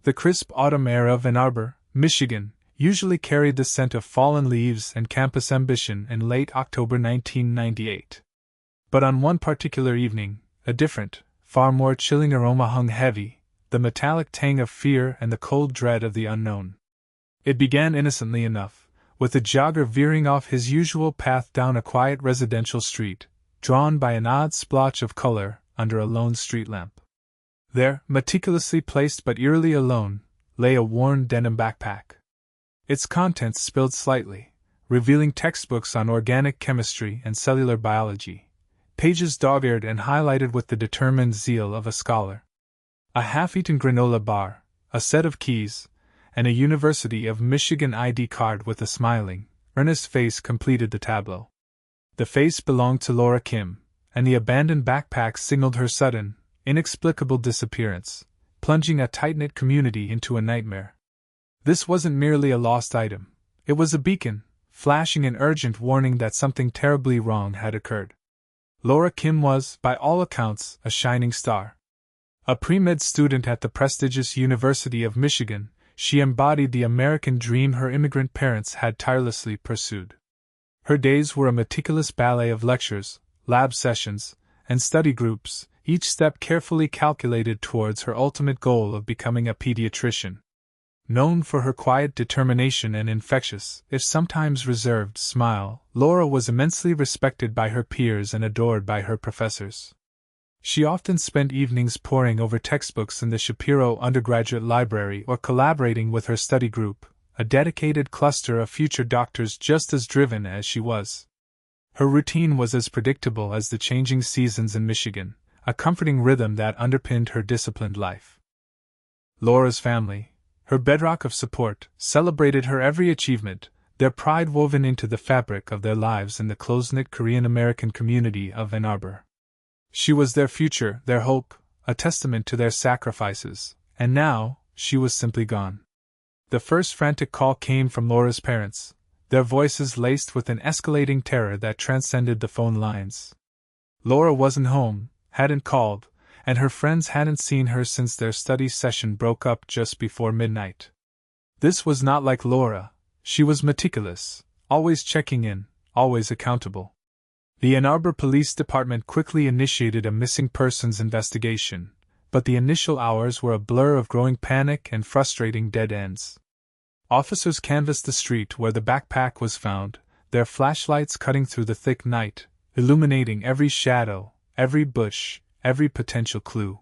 The crisp autumn air of Ann Arbor, Michigan, usually carried the scent of fallen leaves and campus ambition in late October 1998. But on one particular evening, a different, far more chilling aroma hung heavy, the metallic tang of fear and the cold dread of the unknown. It began innocently enough, with a jogger veering off his usual path down a quiet residential street, drawn by an odd splotch of color under a lone street lamp. There, meticulously placed but eerily alone, lay a worn denim backpack. Its contents spilled slightly, revealing textbooks on organic chemistry and cellular biology, pages dog-eared and highlighted with the determined zeal of a scholar. A half-eaten granola bar, a set of keys, and a University of Michigan ID card with a smiling, earnest face completed the tableau. The face belonged to Laura Kim, and the abandoned backpack signaled her sudden, inexplicable disappearance, plunging a tight-knit community into a nightmare. This wasn't merely a lost item, it was a beacon, flashing an urgent warning that something terribly wrong had occurred. Laura Kim was, by all accounts, a shining star. A pre-med student at the prestigious University of Michigan, she embodied the American dream her immigrant parents had tirelessly pursued. Her days were a meticulous ballet of lectures, lab sessions, and study groups, each step carefully calculated towards her ultimate goal of becoming a pediatrician. Known for her quiet determination and infectious, if sometimes reserved, smile, Laura was immensely respected by her peers and adored by her professors. She often spent evenings poring over textbooks in the Shapiro Undergraduate Library or collaborating with her study group, a dedicated cluster of future doctors just as driven as she was. Her routine was as predictable as the changing seasons in Michigan, a comforting rhythm that underpinned her disciplined life. Laura's family, her bedrock of support, celebrated her every achievement, their pride woven into the fabric of their lives in the close-knit Korean-American community of Ann Arbor. She was their future, their hope, a testament to their sacrifices, and now, she was simply gone. The first frantic call came from Laura's parents, their voices laced with an escalating terror that transcended the phone lines. Laura wasn't home, hadn't called, and her friends hadn't seen her since their study session broke up just before midnight. This was not like Laura. She was meticulous, always checking in, always accountable. The Ann Arbor Police Department quickly initiated a missing persons investigation, but the initial hours were a blur of growing panic and frustrating dead ends. Officers canvassed the street where the backpack was found, their flashlights cutting through the thick night, illuminating every shadow, every bush, every potential clue.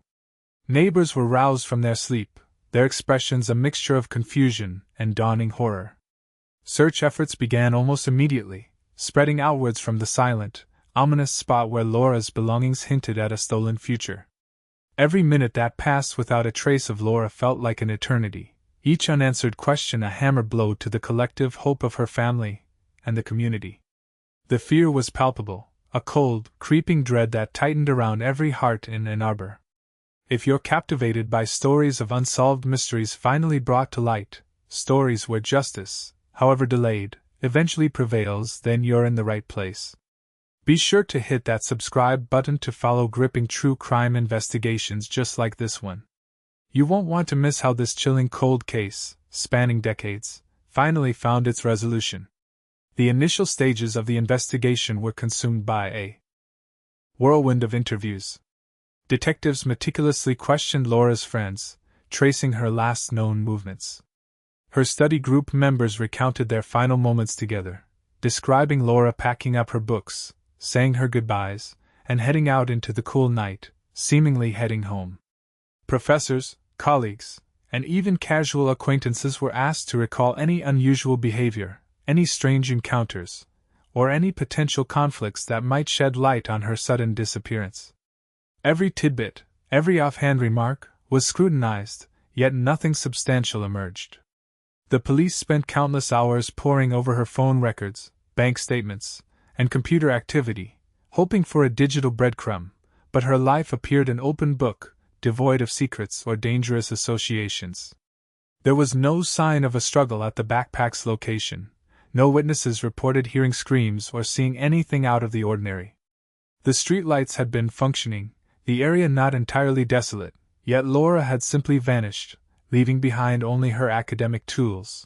Neighbors were roused from their sleep, their expressions a mixture of confusion and dawning horror. Search efforts began almost immediately, spreading outwards from the silent, ominous spot where Laura's belongings hinted at a stolen future. Every minute that passed without a trace of Laura felt like an eternity, each unanswered question a hammer blow to the collective hope of her family and the community. The fear was palpable, a cold, creeping dread that tightened around every heart in Ann Arbor. If you're captivated by stories of unsolved mysteries finally brought to light, stories where justice, however delayed, eventually prevails, then you're in the right place. Be sure to hit that subscribe button to follow gripping true crime investigations just like this one. You won't want to miss how this chilling cold case, spanning decades, finally found its resolution. The initial stages of the investigation were consumed by a whirlwind of interviews. Detectives meticulously questioned Laura's friends, tracing her last known movements. Her study group members recounted their final moments together, describing Laura packing up her books, saying her goodbyes, and heading out into the cool night, seemingly heading home. Professors, colleagues, and even casual acquaintances were asked to recall any unusual behavior, any strange encounters, or any potential conflicts that might shed light on her sudden disappearance. Every tidbit, every offhand remark, was scrutinized, yet nothing substantial emerged. The police spent countless hours poring over her phone records, bank statements, and computer activity, hoping for a digital breadcrumb, but her life appeared an open book, devoid of secrets or dangerous associations. There was no sign of a struggle at the backpack's location. No witnesses reported hearing screams or seeing anything out of the ordinary. The streetlights had been functioning, the area not entirely desolate, yet Laura had simply vanished, leaving behind only her academic tools.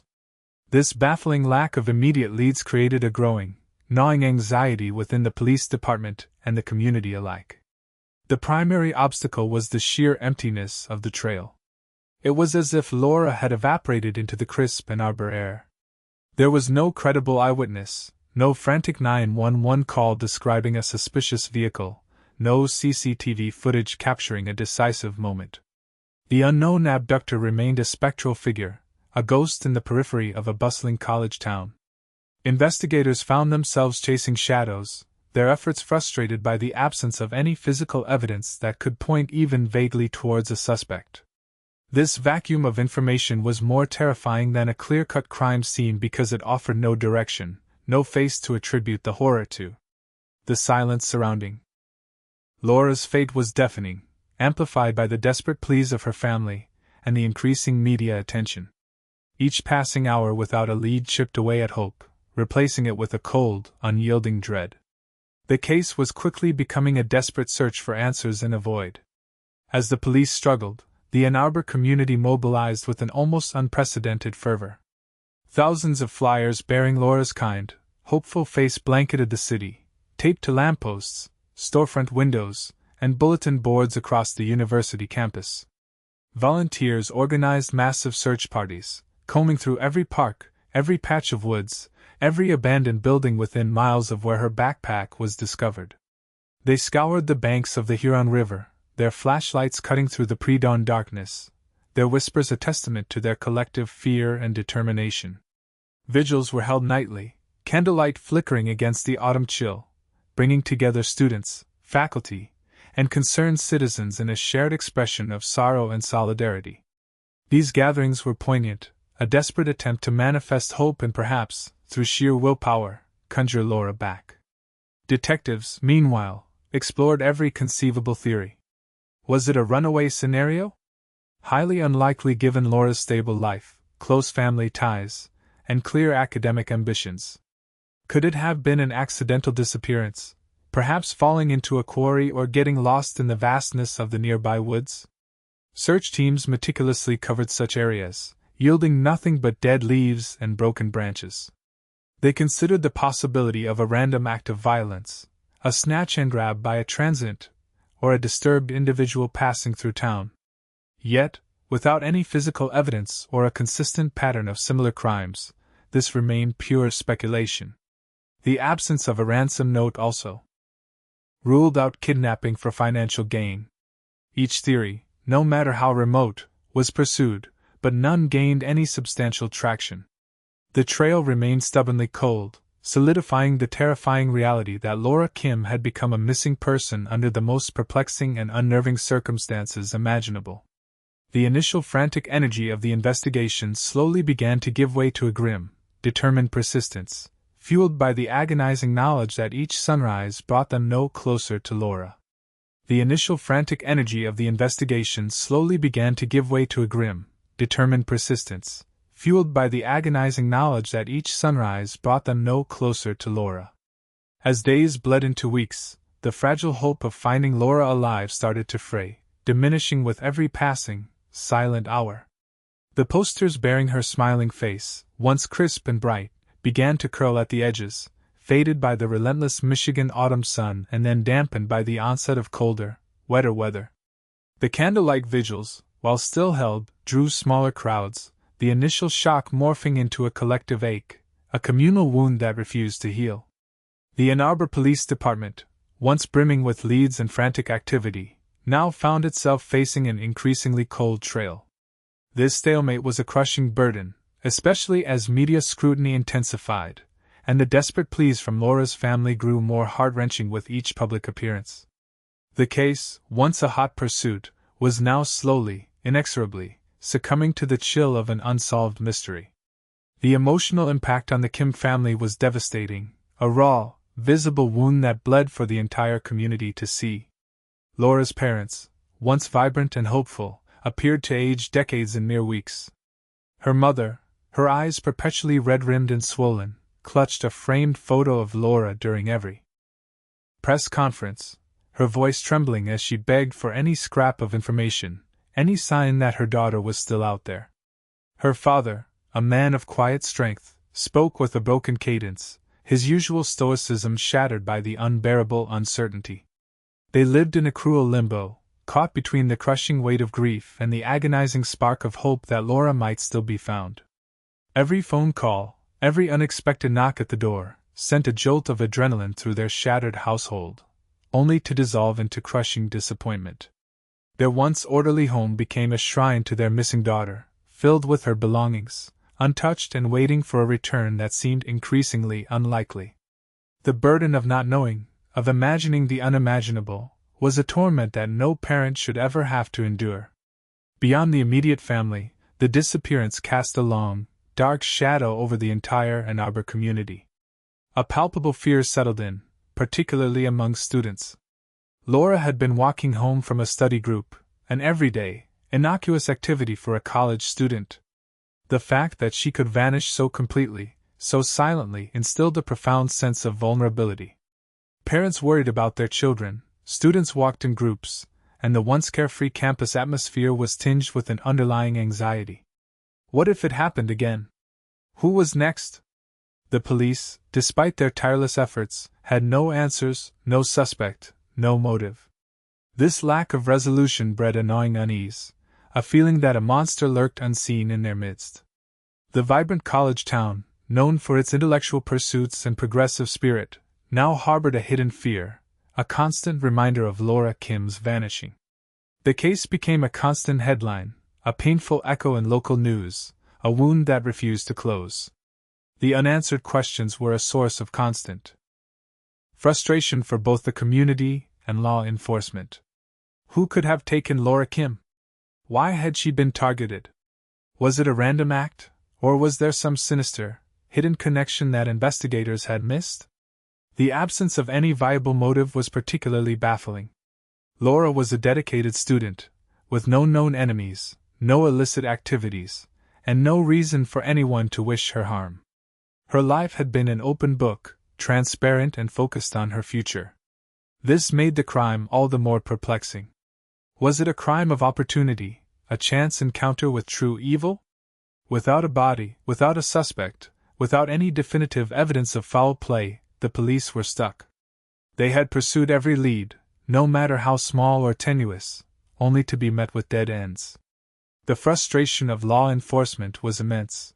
This baffling lack of immediate leads created a growing, gnawing anxiety within the police department and the community alike. The primary obstacle was the sheer emptiness of the trail. It was as if Laura had evaporated into the crisp Ann Arbor air. There was no credible eyewitness, no frantic 911 call describing a suspicious vehicle, no CCTV footage capturing a decisive moment. The unknown abductor remained a spectral figure, a ghost in the periphery of a bustling college town. Investigators found themselves chasing shadows, their efforts frustrated by the absence of any physical evidence that could point even vaguely towards a suspect. This vacuum of information was more terrifying than a clear-cut crime scene because it offered no direction, no face to attribute the horror to. The silence surrounding Laura's fate was deafening, amplified by the desperate pleas of her family and the increasing media attention. Each passing hour without a lead chipped away at hope, replacing it with a cold, unyielding dread. The case was quickly becoming a desperate search for answers in a void. As the police struggled, the Ann Arbor community mobilized with an almost unprecedented fervor. Thousands of flyers bearing Laura's kind, hopeful face blanketed the city, taped to lampposts, storefront windows, and bulletin boards across the university campus. Volunteers organized massive search parties, combing through every park, every patch of woods, every abandoned building within miles of where her backpack was discovered. They scoured the banks of the Huron River, their flashlights cutting through the pre-dawn darkness, their whispers a testament to their collective fear and determination. Vigils were held nightly, candlelight flickering against the autumn chill, bringing together students, faculty, and concerned citizens in a shared expression of sorrow and solidarity. These gatherings were poignant, a desperate attempt to manifest hope and perhaps, through sheer willpower, conjure Laura back. Detectives, meanwhile, explored every conceivable theory. Was it a runaway scenario? Highly unlikely given Laura's stable life, close family ties, and clear academic ambitions. Could it have been an accidental disappearance, perhaps falling into a quarry or getting lost in the vastness of the nearby woods? Search teams meticulously covered such areas, yielding nothing but dead leaves and broken branches. They considered the possibility of a random act of violence, a snatch and grab by a transient, or a disturbed individual passing through town. Yet, without any physical evidence or a consistent pattern of similar crimes, this remained pure speculation. The absence of a ransom note also ruled out kidnapping for financial gain. Each theory, no matter how remote, was pursued, but none gained any substantial traction. The trail remained stubbornly cold, solidifying the terrifying reality that Laura Kim had become a missing person under the most perplexing and unnerving circumstances imaginable. The initial frantic energy of the investigation slowly began to give way to a grim, determined persistence, fueled by the agonizing knowledge that each sunrise brought them no closer to Laura. The initial frantic energy of the investigation slowly began to give way to a grim, determined persistence, fueled by the agonizing knowledge that each sunrise brought them no closer to Laura. As days bled into weeks, the fragile hope of finding Laura alive started to fray, diminishing with every passing, silent hour. The posters bearing her smiling face, once crisp and bright, began to curl at the edges, faded by the relentless Michigan autumn sun and then dampened by the onset of colder, wetter weather. The candlelight vigils, while still held, drew smaller crowds, the initial shock morphing into a collective ache, a communal wound that refused to heal. The Ann Arbor Police Department, once brimming with leads and frantic activity, now found itself facing an increasingly cold trail. This stalemate was a crushing burden, especially as media scrutiny intensified, and the desperate pleas from Laura's family grew more heart-wrenching with each public appearance. The case, once a hot pursuit, was now slowly, inexorably, succumbing to the chill of an unsolved mystery. The emotional impact on the Kim family was devastating, a raw, visible wound that bled for the entire community to see. Laura's parents, once vibrant and hopeful, appeared to age decades in mere weeks. Her mother, her eyes perpetually red-rimmed and swollen, clutched a framed photo of Laura during every press conference, her voice trembling as she begged for any scrap of information, any sign that her daughter was still out there. Her father, a man of quiet strength, spoke with a broken cadence, his usual stoicism shattered by the unbearable uncertainty. They lived in a cruel limbo, caught between the crushing weight of grief and the agonizing spark of hope that Laura might still be found. Every phone call, every unexpected knock at the door, sent a jolt of adrenaline through their shattered household, only to dissolve into crushing disappointment. Their once orderly home became a shrine to their missing daughter, filled with her belongings, untouched and waiting for a return that seemed increasingly unlikely. The burden of not knowing, of imagining the unimaginable, was a torment that no parent should ever have to endure. Beyond the immediate family, the disappearance cast a long, dark shadow over the entire Ann Arbor community. A palpable fear settled in, particularly among students. Laura had been walking home from a study group, an everyday, innocuous activity for a college student. The fact that she could vanish so completely, so silently, instilled a profound sense of vulnerability. Parents worried about their children, students walked in groups, and the once carefree campus atmosphere was tinged with an underlying anxiety. What if it happened again? Who was next? The police, despite their tireless efforts, had no answers, no suspect, no motive. This lack of resolution bred a gnawing unease, a feeling that a monster lurked unseen in their midst. The vibrant college town, known for its intellectual pursuits and progressive spirit, now harbored a hidden fear, a constant reminder of Laura Kim's vanishing. The case became a constant headline, a painful echo in local news, a wound that refused to close. The unanswered questions were a source of constant frustration for both the community and law enforcement. Who could have taken Laura Kim? Why had she been targeted? Was it a random act, or was there some sinister, hidden connection that investigators had missed? The absence of any viable motive was particularly baffling. Laura was a dedicated student, with no known enemies, no illicit activities, and no reason for anyone to wish her harm. Her life had been an open book, transparent and focused on her future. This made the crime all the more perplexing. Was it a crime of opportunity, a chance encounter with true evil? Without a body, without a suspect, without any definitive evidence of foul play, the police were stuck. They had pursued every lead, no matter how small or tenuous, only to be met with dead ends. The frustration of law enforcement was immense.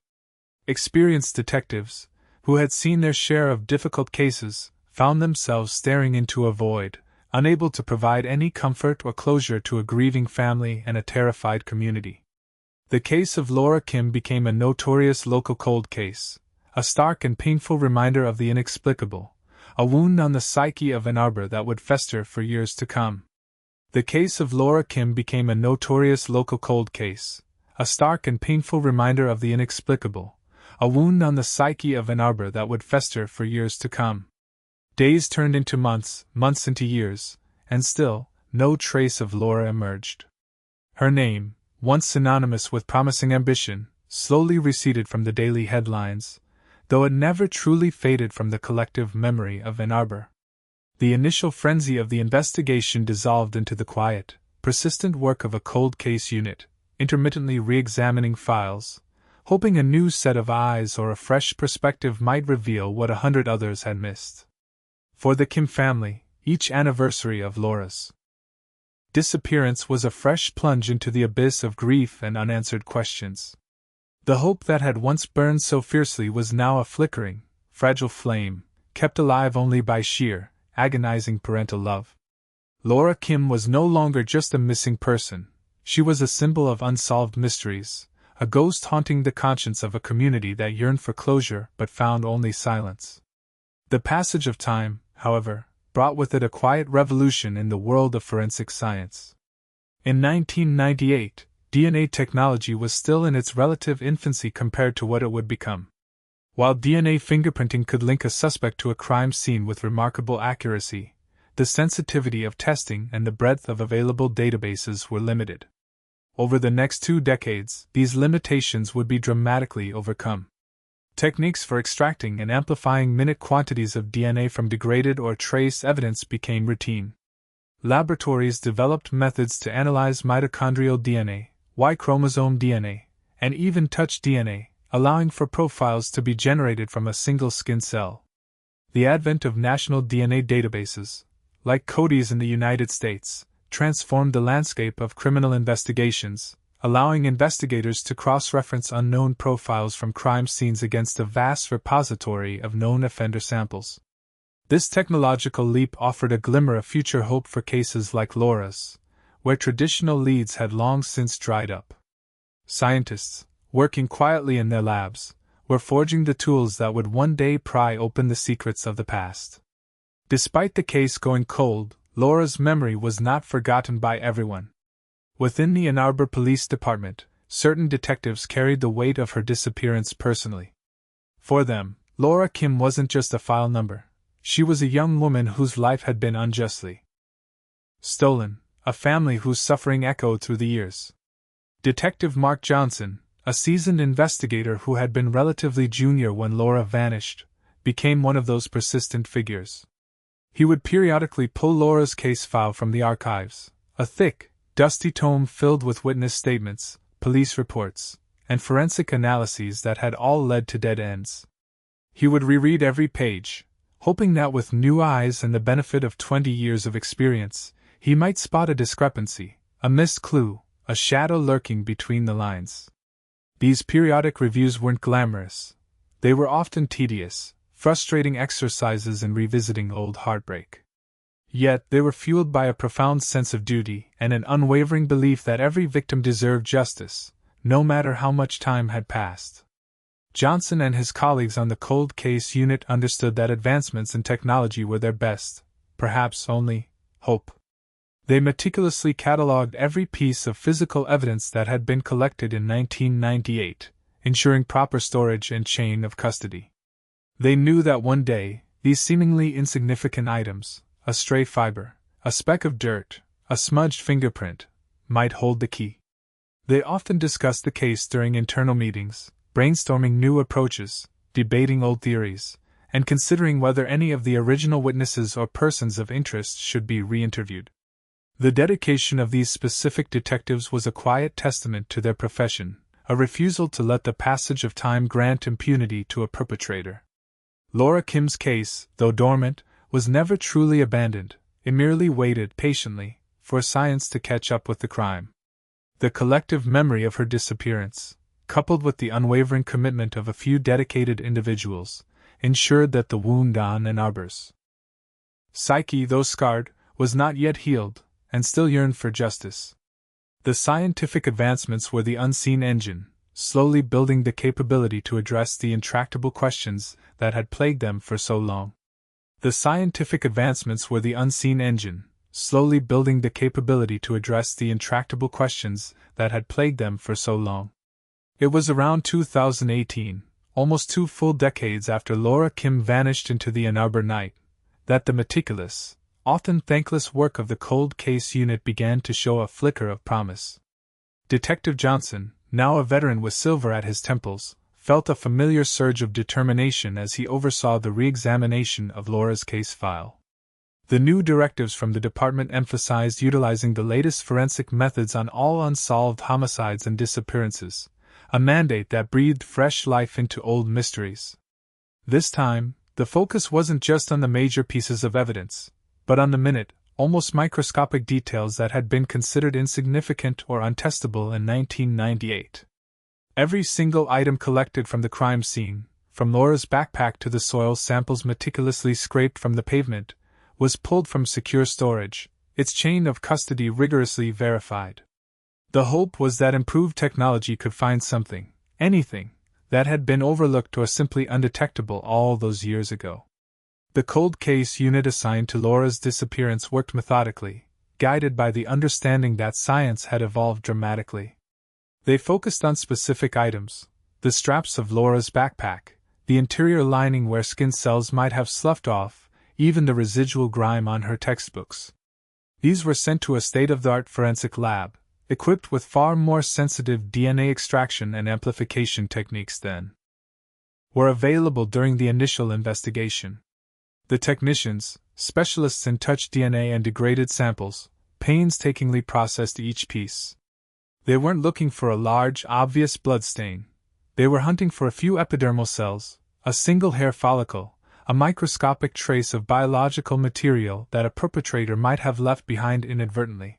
Experienced detectives, who had seen their share of difficult cases, found themselves staring into a void, unable to provide any comfort or closure to a grieving family and a terrified community. The case of Laura Kim became a notorious local cold case, a stark and painful reminder of the inexplicable, a wound on the psyche of Ann Arbor that would fester for years to come. The case of Laura Kim became a notorious local cold case, a stark and painful reminder of the inexplicable, a wound on the psyche of Ann Arbor that would fester for years to come. Days turned into months, months into years, and still, no trace of Laura emerged. Her name, once synonymous with promising ambition, slowly receded from the daily headlines, though it never truly faded from the collective memory of Ann Arbor. The initial frenzy of the investigation dissolved into the quiet, persistent work of a cold case unit, intermittently re-examining files, hoping a new set of eyes or a fresh perspective might reveal what 100 others had missed. For the Kim family, each anniversary of Laura's disappearance was a fresh plunge into the abyss of grief and unanswered questions. The hope that had once burned so fiercely was now a flickering, fragile flame, kept alive only by sheer, agonizing parental love. Laura Kim was no longer just a missing person, she was a symbol of unsolved mysteries, a ghost haunting the conscience of a community that yearned for closure but found only silence. The passage of time, however, brought with it a quiet revolution in the world of forensic science. In 1998, DNA technology was still in its relative infancy compared to what it would become. While DNA fingerprinting could link a suspect to a crime scene with remarkable accuracy, the sensitivity of testing and the breadth of available databases were limited. Over the next 2 decades, these limitations would be dramatically overcome. Techniques for extracting and amplifying minute quantities of DNA from degraded or trace evidence became routine. laboratories developed methods to analyze mitochondrial DNA, Y chromosome DNA, and even touch DNA, allowing for profiles to be generated from a single skin cell. The advent of national DNA databases, like CODIS in the United States, transformed the landscape of criminal investigations, allowing investigators to cross-reference unknown profiles from crime scenes against a vast repository of known offender samples. This technological leap offered a glimmer of future hope for cases like Laura's, where traditional leads had long since dried up. Scientists, working quietly in their labs, were forging the tools that would one day pry open the secrets of the past. Despite the case going cold, Laura's memory was not forgotten by everyone. Within the Ann Arbor Police Department, certain detectives carried the weight of her disappearance personally. For them, Laura Kim wasn't just a file number. She was a young woman whose life had been unjustly stolen, a family whose suffering echoed through the years. Detective Mark Johnson, a seasoned investigator who had been relatively junior when Laura vanished, became one of those persistent figures. He would periodically pull Laura's case file from the archives, a thick, dusty tome filled with witness statements, police reports, and forensic analyses that had all led to dead ends. He would reread every page, hoping that with new eyes and the benefit of 20 years of experience, he might spot a discrepancy, a missed clue, a shadow lurking between the lines. These periodic reviews weren't glamorous. They were often tedious, frustrating exercises in revisiting old heartbreak. Yet they were fueled by a profound sense of duty and an unwavering belief that every victim deserved justice, no matter how much time had passed. Johnson and his colleagues on the Cold Case Unit understood that advancements in technology were their best, perhaps only, hope. They meticulously catalogued every piece of physical evidence that had been collected in 1998, ensuring proper storage and chain of custody. They knew that one day, these seemingly insignificant items, a stray fiber, a speck of dirt, a smudged fingerprint, might hold the key. They often discussed the case during internal meetings, brainstorming new approaches, debating old theories, and considering whether any of the original witnesses or persons of interest should be re-interviewed. The dedication of these specific detectives was a quiet testament to their profession, a refusal to let the passage of time grant impunity to a perpetrator. Laura Kim's case, though dormant, was never truly abandoned. It merely waited patiently for science to catch up with the crime. The collective memory of her disappearance, coupled with the unwavering commitment of a few dedicated individuals, ensured that the wound on Ann Arbor's psyche, though scarred, was not yet healed, and still yearned for justice. The scientific advancements were the unseen engine, slowly building the capability to address the intractable questions that had plagued them for so long. The scientific advancements were the unseen engine, slowly building the capability to address the intractable questions that had plagued them for so long. It was around 2018, almost 2 full decades after Laura Kim vanished into the Ann Arbor night, that the meticulous, often thankless work of the Cold Case Unit began to show a flicker of promise. Detective Johnson, now a veteran with silver at his temples, felt a familiar surge of determination as he oversaw the re-examination of Laura's case file. The new directives from the department emphasized utilizing the latest forensic methods on all unsolved homicides and disappearances, a mandate that breathed fresh life into old mysteries. This time, the focus wasn't just on the major pieces of evidence, but on the minute, almost microscopic details that had been considered insignificant or untestable in 1998. Every single item collected from the crime scene, from Laura's backpack to the soil samples meticulously scraped from the pavement, was pulled from secure storage, its chain of custody rigorously verified. The hope was that improved technology could find something, anything, that had been overlooked or simply undetectable all those years ago. The Cold Case Unit assigned to Laura's disappearance worked methodically, guided by the understanding that science had evolved dramatically. They focused on specific items, the straps of Laura's backpack, the interior lining where skin cells might have sloughed off, even the residual grime on her textbooks. These were sent to a state-of-the-art forensic lab, equipped with far more sensitive DNA extraction and amplification techniques than were available during the initial investigation. The technicians, specialists in touch DNA and degraded samples, painstakingly processed each piece. They weren't looking for a large, obvious blood stain. They were hunting for a few epidermal cells, a single hair follicle, a microscopic trace of biological material that a perpetrator might have left behind inadvertently.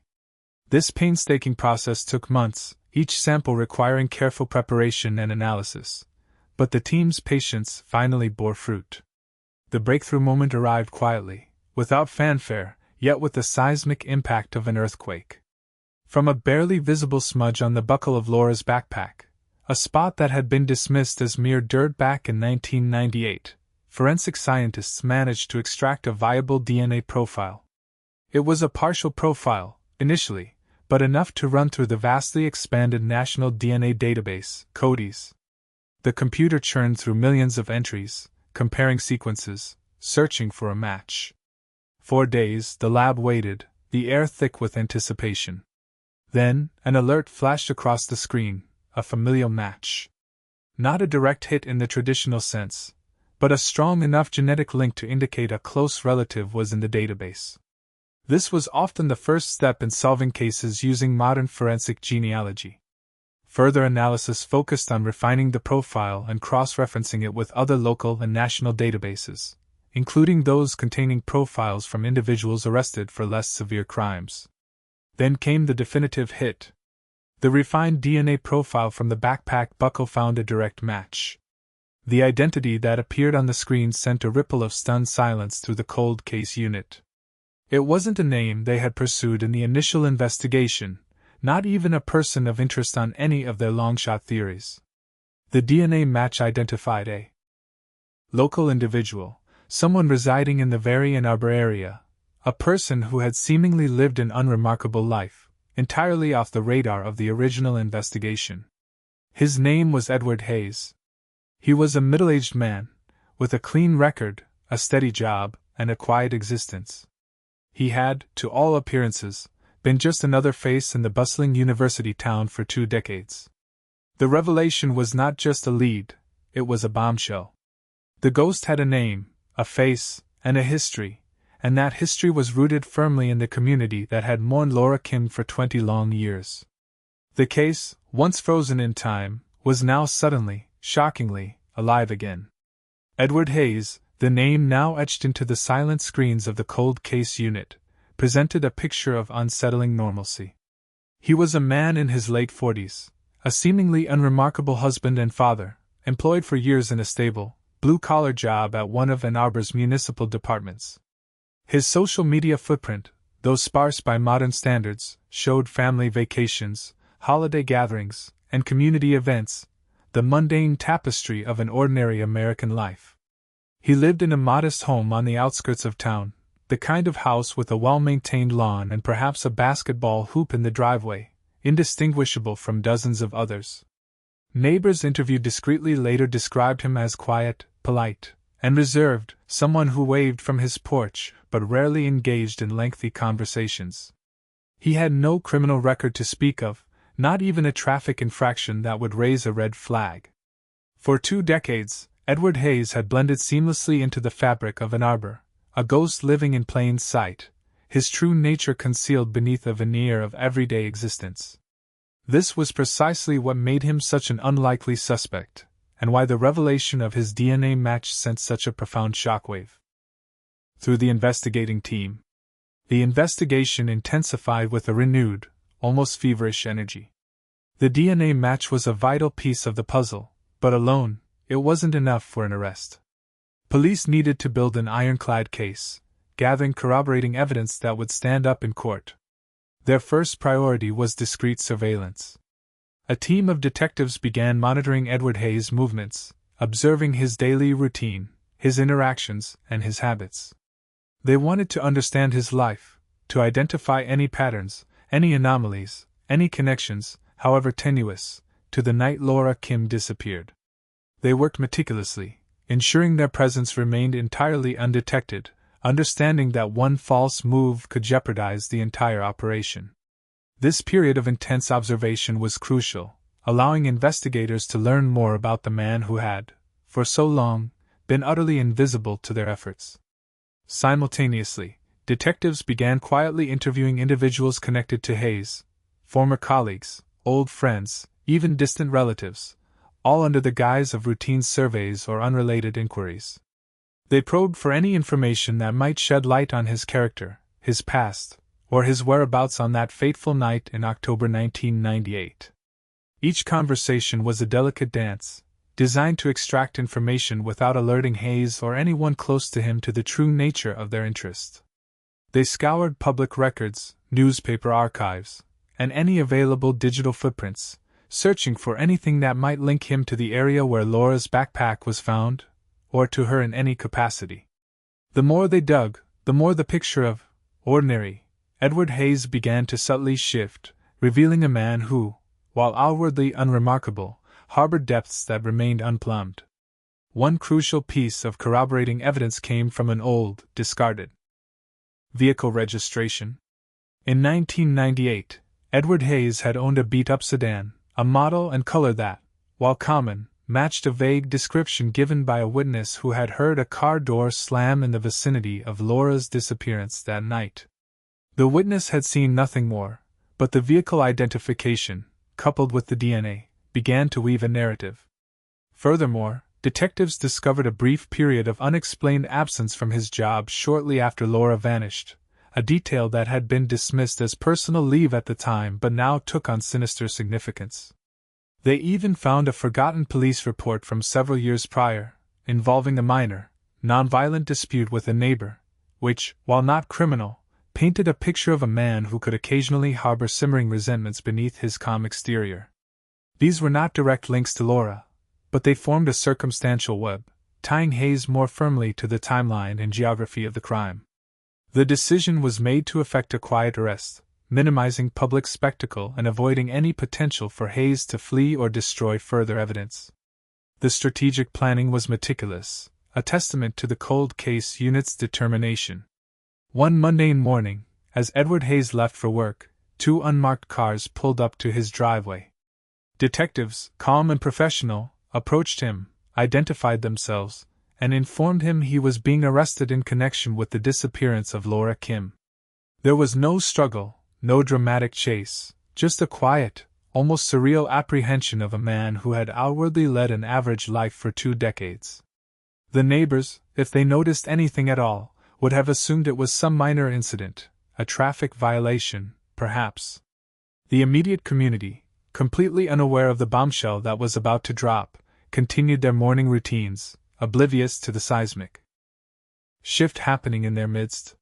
This painstaking process took months, each sample requiring careful preparation and analysis. But the team's patience finally bore fruit. The breakthrough moment arrived quietly, without fanfare, yet with the seismic impact of an earthquake. From a barely visible smudge on the buckle of Laura's backpack, a spot that had been dismissed as mere dirt back in 1998, forensic scientists managed to extract a viable DNA profile. It was a partial profile, initially, but enough to run through the vastly expanded National DNA Database, CODIS. The computer churned through millions of entries, comparing sequences, searching for a match. 4 days the lab waited, the air thick with anticipation. Then, an alert flashed across the screen, a familial match. Not a direct hit in the traditional sense, but a strong enough genetic link to indicate a close relative was in the database. This was often the first step in solving cases using modern forensic genealogy. Further analysis focused on refining the profile and cross-referencing it with other local and national databases, including those containing profiles from individuals arrested for less severe crimes. Then came the definitive hit. The refined DNA profile from the backpack buckle found a direct match. The identity that appeared on the screen sent a ripple of stunned silence through the cold case unit. It wasn't a name they had pursued in the initial investigation, not even a person of interest on any of their long-shot theories. The DNA match identified a local individual, someone residing in the very Ann Arbor area, a person who had seemingly lived an unremarkable life, entirely off the radar of the original investigation. His name was Edward Hayes. He was a middle-aged man, with a clean record, a steady job, and a quiet existence. He had, to all appearances, been just another face in the bustling university town for 2 decades. The revelation was not just a lead, it was a bombshell. The ghost had a name, a face, and a history, and that history was rooted firmly in the community that had mourned Laura Kim for 20 long years. The case, once frozen in time, was now suddenly, shockingly, alive again. Edward Hayes, the name now etched into the silent screens of the cold case unit, presented a picture of unsettling normalcy. He was a man in his late 40s, a seemingly unremarkable husband and father, employed for years in a stable, blue-collar job at one of Ann Arbor's municipal departments. His social media footprint, though sparse by modern standards, showed family vacations, holiday gatherings, and community events, the mundane tapestry of an ordinary American life. He lived in a modest home on the outskirts of town, the kind of house with a well-maintained lawn and perhaps a basketball hoop in the driveway, indistinguishable from dozens of others. Neighbors interviewed discreetly later described him as quiet, polite, and reserved, someone who waved from his porch but rarely engaged in lengthy conversations. He had no criminal record to speak of, not even a traffic infraction that would raise a red flag. For 2 decades, Edward Hayes had blended seamlessly into the fabric of Ann Arbor, a ghost living in plain sight, his true nature concealed beneath a veneer of everyday existence. This was precisely what made him such an unlikely suspect, and why the revelation of his DNA match sent such a profound shockwave through the investigating team. The investigation intensified with a renewed, almost feverish energy. The DNA match was a vital piece of the puzzle, but alone, it wasn't enough for an arrest. Police needed to build an ironclad case, gathering corroborating evidence that would stand up in court. Their first priority was discreet surveillance. A team of detectives began monitoring Edward Hayes' movements, observing his daily routine, his interactions, and his habits. They wanted to understand his life, to identify any patterns, any anomalies, any connections, however tenuous, to the night Laura Kim disappeared. They worked meticulously, ensuring their presence remained entirely undetected, understanding that one false move could jeopardize the entire operation. This period of intense observation was crucial, allowing investigators to learn more about the man who had, for so long, been utterly invisible to their efforts. Simultaneously, detectives began quietly interviewing individuals connected to Hayes, former colleagues, old friends, even distant relatives, all under the guise of routine surveys or unrelated inquiries. They probed for any information that might shed light on his character, his past, or his whereabouts on that fateful night in October 1998. Each conversation was a delicate dance, designed to extract information without alerting Hayes or anyone close to him to the true nature of their interest. They scoured public records, newspaper archives, and any available digital footprints, searching for anything that might link him to the area where Laura's backpack was found, or to her in any capacity. The more they dug, the more the picture of ordinary Edward Hayes began to subtly shift, revealing a man who, while outwardly unremarkable, harbored depths that remained unplumbed. One crucial piece of corroborating evidence came from an old, discarded vehicle registration. In 1998, Edward Hayes had owned a beat-up sedan, a model and color that, while common, matched a vague description given by a witness who had heard a car door slam in the vicinity of Laura's disappearance that night. The witness had seen nothing more, but the vehicle identification, coupled with the DNA, began to weave a narrative. Furthermore, detectives discovered a brief period of unexplained absence from his job shortly after Laura vanished, a detail that had been dismissed as personal leave at the time but now took on sinister significance. They even found a forgotten police report from several years prior, involving a minor, nonviolent dispute with a neighbor, which, while not criminal, painted a picture of a man who could occasionally harbor simmering resentments beneath his calm exterior. These were not direct links to Laura, but they formed a circumstantial web, tying Hayes more firmly to the timeline and geography of the crime. The decision was made to effect a quiet arrest, minimizing public spectacle and avoiding any potential for Hayes to flee or destroy further evidence. The strategic planning was meticulous, a testament to the cold case unit's determination. One mundane morning, as Edward Hayes left for work, two unmarked cars pulled up to his driveway. Detectives, calm and professional, approached him, identified themselves, and informed him he was being arrested in connection with the disappearance of Laura Kim. There was no struggle, no dramatic chase, just a quiet, almost surreal apprehension of a man who had outwardly led an average life for 2 decades. The neighbors, if they noticed anything at all, would have assumed it was some minor incident, a traffic violation, perhaps. The immediate community, completely unaware of the bombshell that was about to drop, continued their morning routines, oblivious to the seismic shift happening in their midst.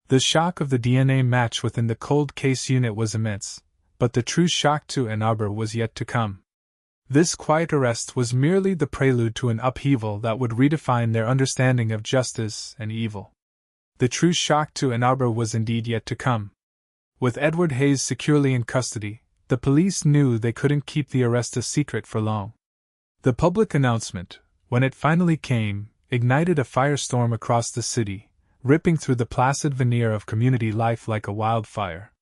The shock of the DNA match within the cold case unit was immense, but the true shock to Ann Arbor was yet to come. This quiet arrest was merely the prelude to an upheaval that would redefine their understanding of justice and evil. The true shock to Ann Arbor was indeed yet to come. With Edward Hayes securely in custody, the police knew they couldn't keep the arrest a secret for long. The public announcement, when it finally came, ignited a firestorm across the city, ripping through the placid veneer of community life like a wildfire.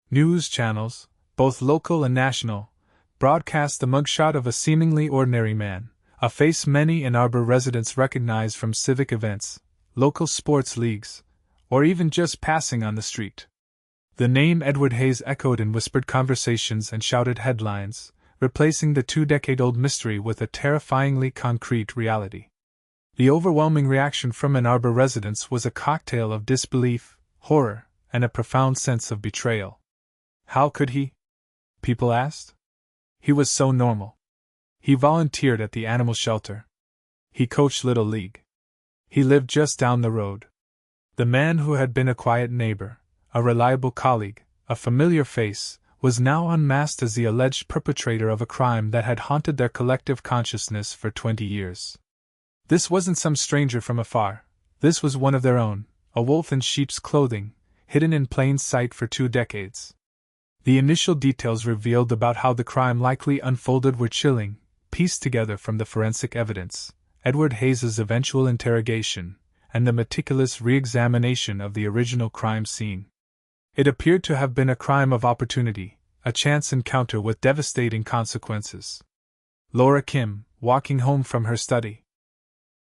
News channels, both local and national, broadcast the mugshot of a seemingly ordinary man, a face many Ann Arbor residents recognized from civic events, local sports leagues, or even just passing on the street. The name Edward Hayes echoed in whispered conversations and shouted headlines, replacing the 2-decade-old mystery with a terrifyingly concrete reality. The overwhelming reaction from Ann Arbor residents was a cocktail of disbelief, horror, and a profound sense of betrayal. How could he? People asked. He was so normal. He volunteered at the animal shelter. He coached Little League. He lived just down the road. The man who had been a quiet neighbor, a reliable colleague, a familiar face, was now unmasked as the alleged perpetrator of a crime that had haunted their collective consciousness for 20 years. This wasn't some stranger from afar. This was one of their own, a wolf in sheep's clothing, hidden in plain sight for 2 decades. The initial details revealed about how the crime likely unfolded were chilling, pieced together from the forensic evidence, Edward Hayes's eventual interrogation, and the meticulous re-examination of the original crime scene. It appeared to have been a crime of opportunity, a chance encounter with devastating consequences. Laura Kim, walking home from her study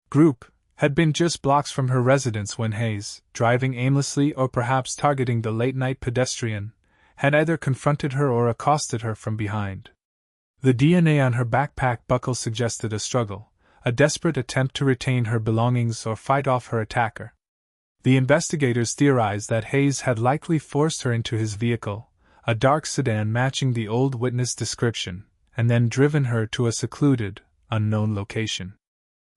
group, had been just blocks from her residence when Hayes, driving aimlessly or perhaps targeting the late-night pedestrian, had either confronted her or accosted her from behind. The DNA on her backpack buckle suggested a struggle, a desperate attempt to retain her belongings or fight off her attacker. The investigators theorized that Hayes had likely forced her into his vehicle, a dark sedan matching the old witness description, and then driven her to a secluded, unknown location.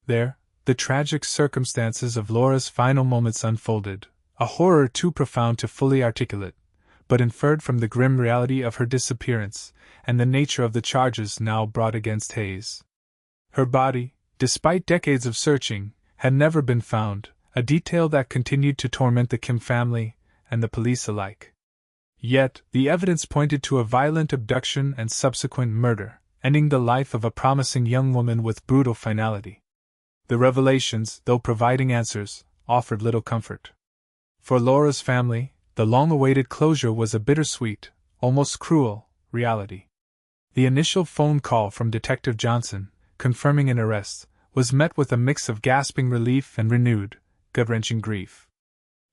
There, the tragic circumstances of Laura's final moments unfolded, a horror too profound to fully articulate, but inferred from the grim reality of her disappearance and the nature of the charges now brought against Hayes. Her body, despite decades of searching, had never been found, a detail that continued to torment the Kim family and the police alike. Yet, the evidence pointed to a violent abduction and subsequent murder, ending the life of a promising young woman with brutal finality. The revelations, though providing answers, offered little comfort. For Laura's family, the long-awaited closure was a bittersweet, almost cruel, reality. The initial phone call from Detective Johnson, confirming an arrest, was met with a mix of gasping relief and renewed, gut-wrenching grief.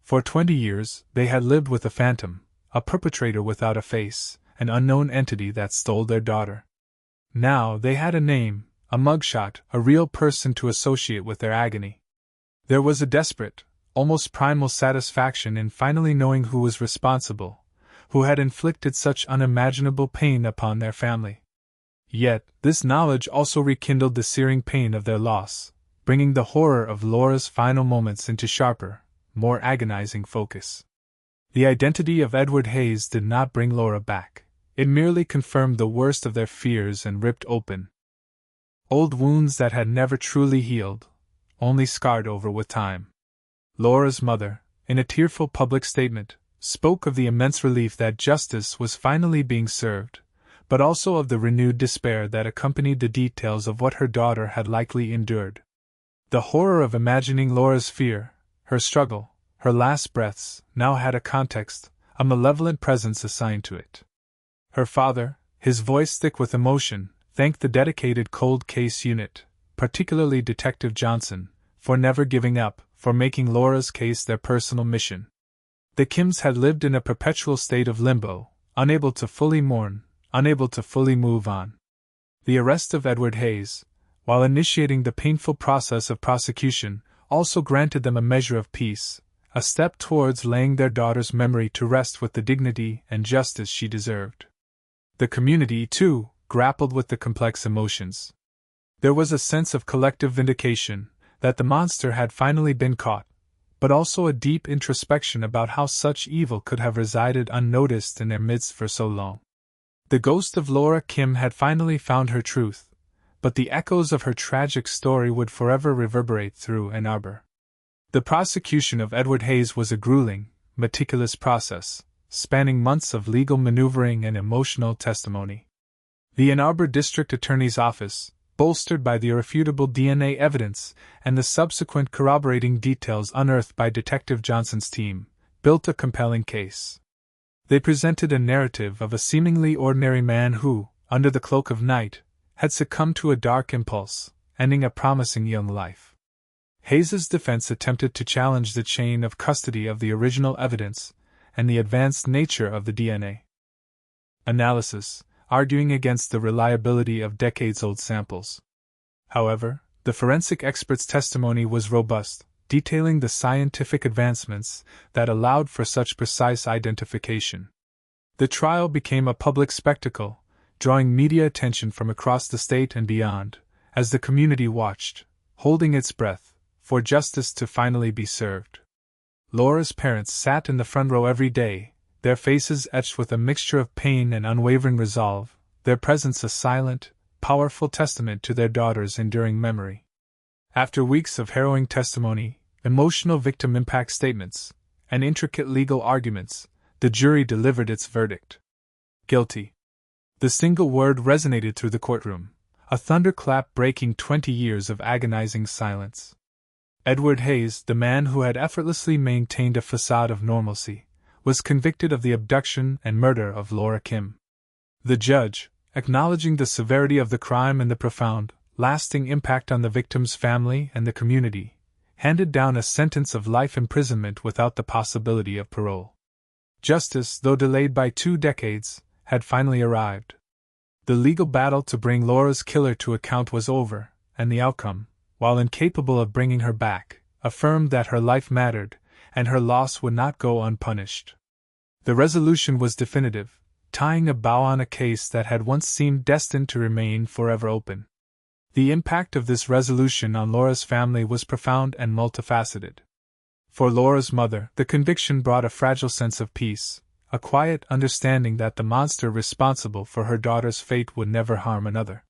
For 20 years, they had lived with a phantom, a perpetrator without a face, an unknown entity that stole their daughter. Now they had a name, a mugshot, a real person to associate with their agony. There was a desperate, almost primal satisfaction in finally knowing who was responsible, who had inflicted such unimaginable pain upon their family. Yet, this knowledge also rekindled the searing pain of their loss, bringing the horror of Laura's final moments into sharper, more agonizing focus. The identity of Edward Hayes did not bring Laura back. It merely confirmed the worst of their fears and ripped open old wounds that had never truly healed, only scarred over with time. Laura's mother, in a tearful public statement, spoke of the immense relief that justice was finally being served, but also of the renewed despair that accompanied the details of what her daughter had likely endured. The horror of imagining Laura's fear, her struggle, her last breaths, now had a context, a malevolent presence assigned to it. Her father, his voice thick with emotion, thanked the dedicated cold case unit, particularly Detective Johnson, for never giving up, for making Laura's case their personal mission. The Kims had lived in a perpetual state of limbo, unable to fully mourn, unable to fully move on. The arrest of Edward Hayes, while initiating the painful process of prosecution, also granted them a measure of peace, a step towards laying their daughter's memory to rest with the dignity and justice she deserved. The community, too, grappled with the complex emotions. There was a sense of collective vindication, that the monster had finally been caught, but also a deep introspection about how such evil could have resided unnoticed in their midst for so long. The ghost of Laura Kim had finally found her truth, but the echoes of her tragic story would forever reverberate through Ann Arbor. The prosecution of Edward Hayes was a grueling, meticulous process, spanning months of legal maneuvering and emotional testimony. The Ann Arbor District Attorney's Office, bolstered by the irrefutable DNA evidence and the subsequent corroborating details unearthed by Detective Johnson's team, built a compelling case. They presented a narrative of a seemingly ordinary man who, under the cloak of night, had succumbed to a dark impulse, ending a promising young life. Hayes's defense attempted to challenge the chain of custody of the original evidence and the advanced nature of the DNA analysis, arguing against the reliability of decades-old samples. However, the forensic expert's testimony was robust, detailing the scientific advancements that allowed for such precise identification. The trial became a public spectacle, drawing media attention from across the state and beyond, as the community watched, holding its breath, for justice to finally be served. Laura's parents sat in the front row every day, their faces etched with a mixture of pain and unwavering resolve, their presence a silent, powerful testament to their daughter's enduring memory. After weeks of harrowing testimony, emotional victim impact statements, and intricate legal arguments, the jury delivered its verdict. Guilty. The single word resonated through the courtroom, a thunderclap breaking 20 years of agonizing silence. Edward Hayes, the man who had effortlessly maintained a facade of normalcy, was convicted of the abduction and murder of Laura Kim. The judge, acknowledging the severity of the crime and the profound, lasting impact on the victim's family and the community, handed down a sentence of life imprisonment without the possibility of parole. Justice, though delayed by 2 decades, had finally arrived. The legal battle to bring Laura's killer to account was over, and the outcome, while incapable of bringing her back, affirmed that her life mattered, and her loss would not go unpunished. The resolution was definitive, tying a bow on a case that had once seemed destined to remain forever open. The impact of this resolution on Laura's family was profound and multifaceted. For Laura's mother, the conviction brought a fragile sense of peace, a quiet understanding that the monster responsible for her daughter's fate would never harm another.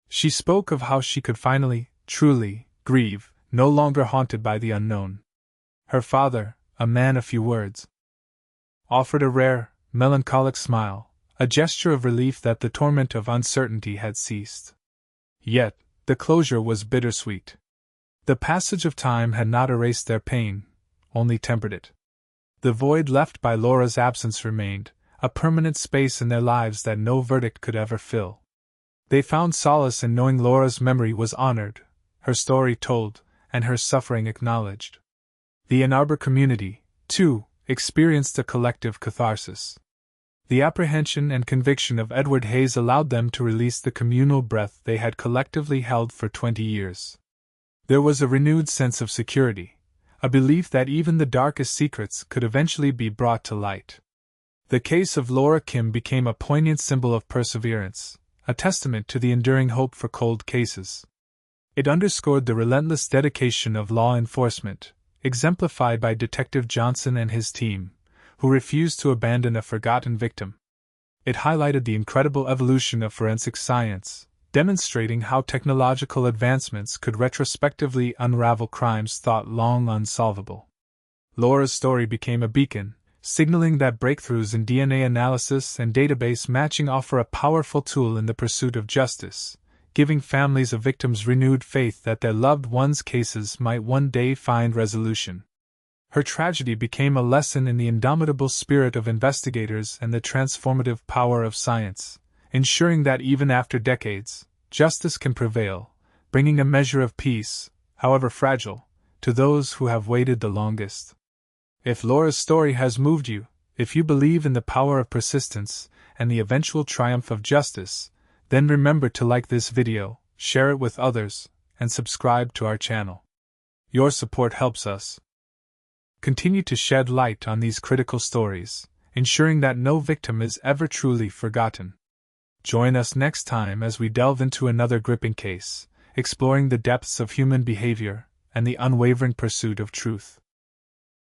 She spoke of how she could finally, truly, grieve, no longer haunted by the unknown. Her father, a man of few words, offered a rare, melancholic smile, a gesture of relief that the torment of uncertainty had ceased. Yet, the closure was bittersweet. The passage of time had not erased their pain, only tempered it. The void left by Laura's absence remained, a permanent space in their lives that no verdict could ever fill. They found solace in knowing Laura's memory was honored, her story told, and her suffering acknowledged. The Ann Arbor community, too, experienced a collective catharsis. The apprehension and conviction of Edward Hayes allowed them to release the communal breath they had collectively held for 20 years. There was a renewed sense of security, a belief that even the darkest secrets could eventually be brought to light. The case of Laura Kim became a poignant symbol of perseverance, a testament to the enduring hope for cold cases. It underscored the relentless dedication of law enforcement, exemplified by Detective Johnson and his team, who refused to abandon a forgotten victim. It highlighted the incredible evolution of forensic science, demonstrating how technological advancements could retrospectively unravel crimes thought long unsolvable. Laura's story became a beacon, signaling that breakthroughs in DNA analysis and database matching offer a powerful tool in the pursuit of justice, giving families of victims renewed faith that their loved ones' cases might one day find resolution. Her tragedy became a lesson in the indomitable spirit of investigators and the transformative power of science, ensuring that even after decades, justice can prevail, bringing a measure of peace, however fragile, to those who have waited the longest. If Laura's story has moved you, if you believe in the power of persistence and the eventual triumph of justice, then remember to like this video, share it with others, and subscribe to our channel. Your support helps us continue to shed light on these critical stories, ensuring that no victim is ever truly forgotten. Join us next time as we delve into another gripping case, exploring the depths of human behavior and the unwavering pursuit of truth.